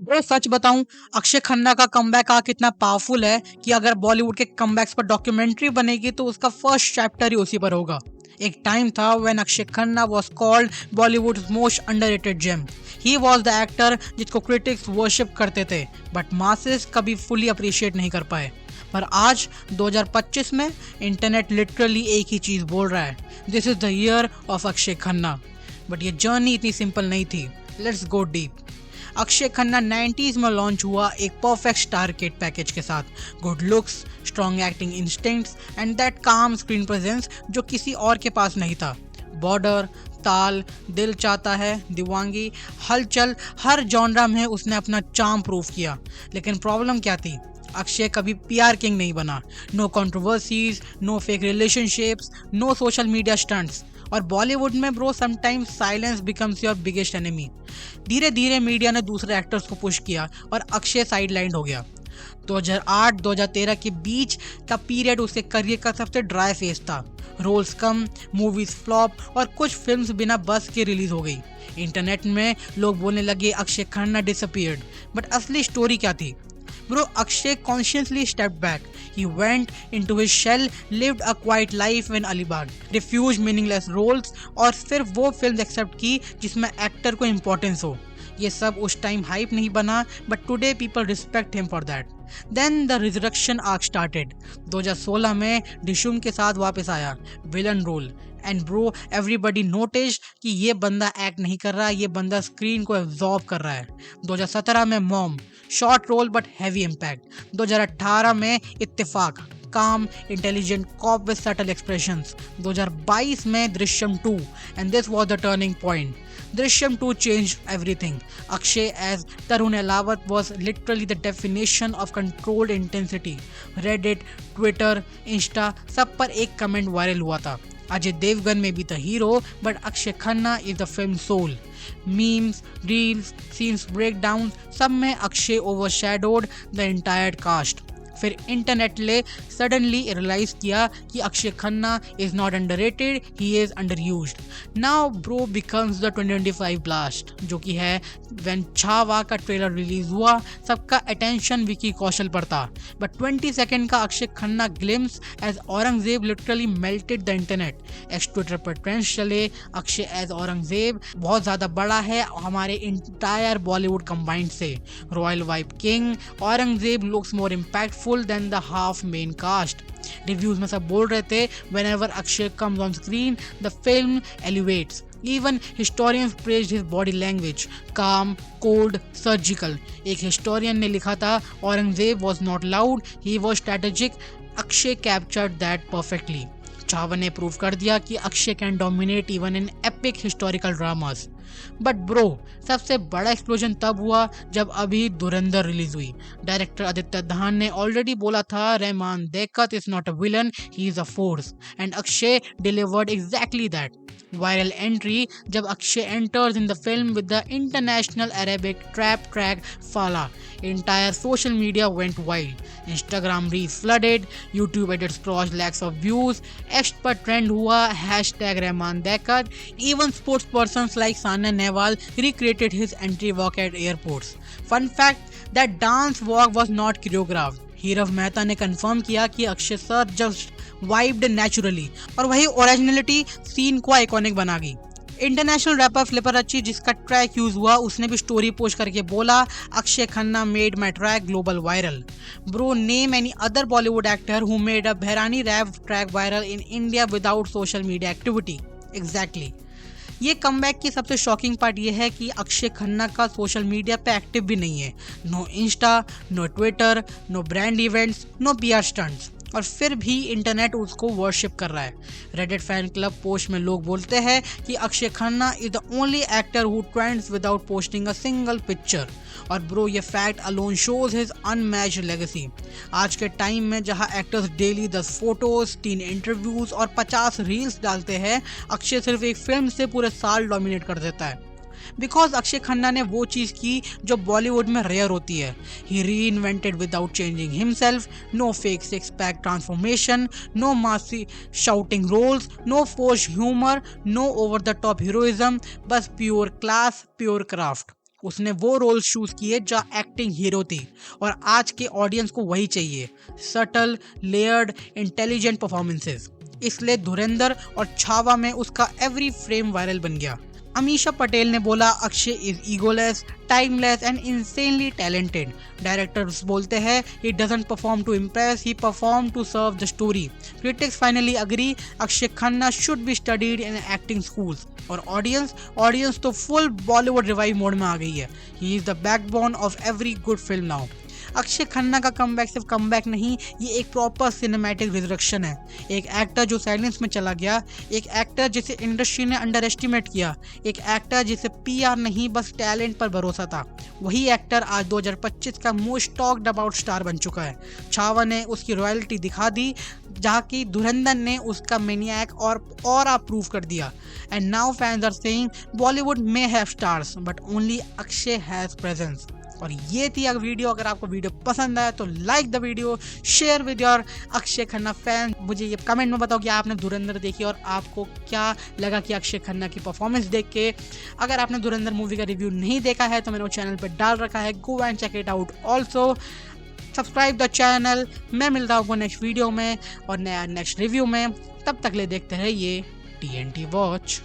Bro सच बताऊं, अक्षय खन्ना का comeback आ कितना पावरफुल है कि अगर बॉलीवुड के कमबैक्स पर डॉक्यूमेंट्री बनेगी तो उसका फर्स्ट चैप्टर ही उसी पर होगा। एक टाइम था when Akshaye Khanna was called Bollywood most underrated gem. He was the actor जिसको क्रिटिक्स वर्शिप करते थे बट मासेस कभी फुली अप्रिशिएट नहीं कर पाए। पर आज 2025 में इंटरनेट लिटरली एक ही चीज बोल रहा है, this is the year of Akshay Khanna. But ये जर्नी इतनी सिंपल नहीं थी। Let's go deep. Akshay Khanna 90s में लॉन्च हुआ एक परफेक्ट स्टार किड पैकेज के साथ, good looks, strong acting instincts and that काम स्क्रीन प्रेजेंस जो किसी और के पास नहीं था। बॉर्डर, ताल, दिल चाहता है, दीवानगी, हलचल, हर जॉनरा में उसने अपना चार्म प्रूव किया। लेकिन प्रॉब्लम क्या थी? अक्षय कभी पीआर किंग नहीं बना। No controversies, no fake relationships, no social media stunts. और बॉलीवुड में bro sometimes silence becomes your biggest enemy. धीरे धीरे मीडिया ने दूसरे एक्टर्स को पुश किया और अक्षय साइडलाइंड हो गया। 2008-2013 के बीच का पीरियड उसके करियर का सबसे ड्राई फेज था। रोल्स कम, मूवीज फ्लॉप और कुछ फिल्म्स बिना बस के रिलीज हो गई। इंटरनेट में लोग बोलने लगे अक्षय खन्ना डिसअपीयर्ड। बट असली स्टोरी क्या थी? Bro, Akshay consciously stepped back. He went into his shell, lived a quiet life in Alibag, refused meaningless roles और सिर्फ वो फिल्म एक्सेप्ट की जिसमें एक्टर को इम्पोर्टेंस हो। ये सब उस टाइम हाइप नहीं बना, but today people respect him for that. Then the resurrection arc started. 2016 में डिशुम के साथ वापस आया, villain role. And bro everybody notice कि ये बंदा एक्ट नहीं कर रहा, ये बंदा स्क्रीन को एब्जॉर्ब कर रहा है। 2017 में Mom, short role but heavy impact. 2018 में Ittefaq, calm, intelligent cop with subtle expressions. 2022 में Drishyam 2 and this was the turning point. Drishyam 2 changed everything. Akshay as Tarun Elawat was literally the definition of controlled intensity. Reddit, Twitter, Insta सब पर एक comment viral हुआ था, अजय देवगन में भी the hero but Akshaye Khanna is the film soul. Memes, reels, scenes breakdown सब में Akshaye overshadowed the entire cast. फिर इंटरनेट ने सडनली रियलाइज किया कि Akshaye Khanna is not underrated, he is underused. Now bro becomes the 2025 blast, जो कि है व्हेन छावा का ट्रेलर रिलीज हुआ, सबका अटेंशन विकी कौशल पर था। बट 20 सेकंड का Akshaye Khanna glimpse as Aurangzeb literally melted the internet. X Twitter पर ट्रेंड्स चले, अक्षय एज औरंगजेब बहुत ज्यादा बड़ा है हमारे इंटायर बॉलीवुड कंबाइंड से। Royal vibe king, Aurangzeb looks more impactful than the half main cast. Reviews में सब बोल रहे थे whenever Akshay comes on screen, the film elevates. Even historians praised his body language, calm, cold, surgical. एक historian ने लिखा था Aurangzeb was not loud, he was strategic. Akshay captured that perfectly. Chhaava ने प्रूव कर दिया कि Akshay can dominate even in epic historical dramas. But bro सबसे बड़ा एक्सप्लोजन तब हुआ जब अभी धुरंधर रिलीज हुई। डायरेक्टर आदित्य धान ने ऑलरेडी बोला था Rehman Dakait is not a villain, he is a force. And Akshaye delivered exactly that. Viral entry जब Akshaye enters in the film with the international Arabic trap track Fa9la, entire social media went wild. Instagram reels flooded, YouTube edits crossed lakhs of views, X पर trend हुआ #Rahman देक्कत. Even sports persons like Saina Nehwal recreated his entry walk at airports. Fun fact, that dance walk was not choreographed. हीरव Mehta ने confirm किया कि Akshay sir just vibed naturally और वही originality scene को iconic बना गई। इंटरनेशनल रैपर फ्लिपर अच्छी जिसका ट्रैक यूज हुआ, उसने भी स्टोरी पोस्ट करके बोला Akshaye Khanna made my track global viral. Bro name any other Bollywood actor who made a Bahraini rap track viral in India without social media activity. Exactly ये comeback की सबसे शॉकिंग पार्ट ये है कि अक्षय खन्ना का सोशल मीडिया पे एक्टिव भी नहीं है। No Insta, no Twitter, no brand events, no PR stunts, और फिर भी इंटरनेट उसको वर्शिप कर रहा है। रेडिट फैन क्लब पोस्ट में लोग बोलते हैं कि Akshaye Khanna is the only actor who trends without posting a single picture. और ब्रो ये fact alone shows his unmatched legacy. आज के टाइम में जहां एक्टर्स डेली 10 फोटोज, 3 इंटरव्यूज और 50 रील्स डालते हैं, अक्षय सिर्फ एक फिल्म से पूरे साल डोमिनेट कर देता है। बिकॉज अक्षय खन्ना ने वो चीज की जो बॉलीवुड में रेयर होती है। He reinvented without changing himself. No fake six pack transformation, no massy shouting roles, no force humour, no over the top heroism, बस प्योर क्लास, प्योर क्राफ्ट। उसने वो रोल चूज किए जहाँ एक्टिंग हीरो थी और आज के audience को वही चाहिए, सटल, लेयर्ड, इंटेलिजेंट परफॉर्मेंसेस। इसलिए धुरंधर और छावा में उसका एवरी फ्रेम वायरल बन गया। अमीषा पटेल ने बोला Akshay is egoless, timeless and insanely talented. Directors बोलते हैं he doesn't perform to impress, he perform to serve the story. Critics finally agree Akshay Khanna should be studied in acting schools. और ऑडियंस तो full Bollywood revive mode में आ गई है। He is the backbone of every good film now. Akshay Khanna का comeback सिर्फ comeback नहीं, ये एक प्रॉपर सिनेमैटिक रिजरेक्शन है। एक एक्टर जो साइलेंस में चला गया, एक एक्टर जिसे इंडस्ट्री ने अंडर एस्टिमेट किया, एक एक्टर जिसे पीआर नहीं बस टैलेंट पर भरोसा था, वही एक्टर आज 2025 का मोस्ट टॉक्ड अबाउट स्टार बन चुका है। छावा ने उसकी रॉयल्टी दिखा दी, जहाँ की धुरंधर ने उसका मैनियाक और अप्रूव कर दिया। And now fans are saying Bollywood may have stars but only Akshay has presence. और ये थी वीडियो। अगर आपको वीडियो पसंद आया तो like the video, share with your Akshay Khanna fan. मुझे ये कमेंट में बताओ कि आपने धुरंधर देखी और आपको क्या लगा कि अक्षय खन्ना की परफॉर्मेंस देख के। अगर आपने धुरंधर मूवी का रिव्यू नहीं देखा है तो मैंने वो चैनल पर डाल रखा है, go and check it out. Also subscribe the channel. मैं मिलता हूँ नेक्स्ट वीडियो में और नेक्स्ट रिव्यू में। तब तक ले देखते रहिए TNT वॉच।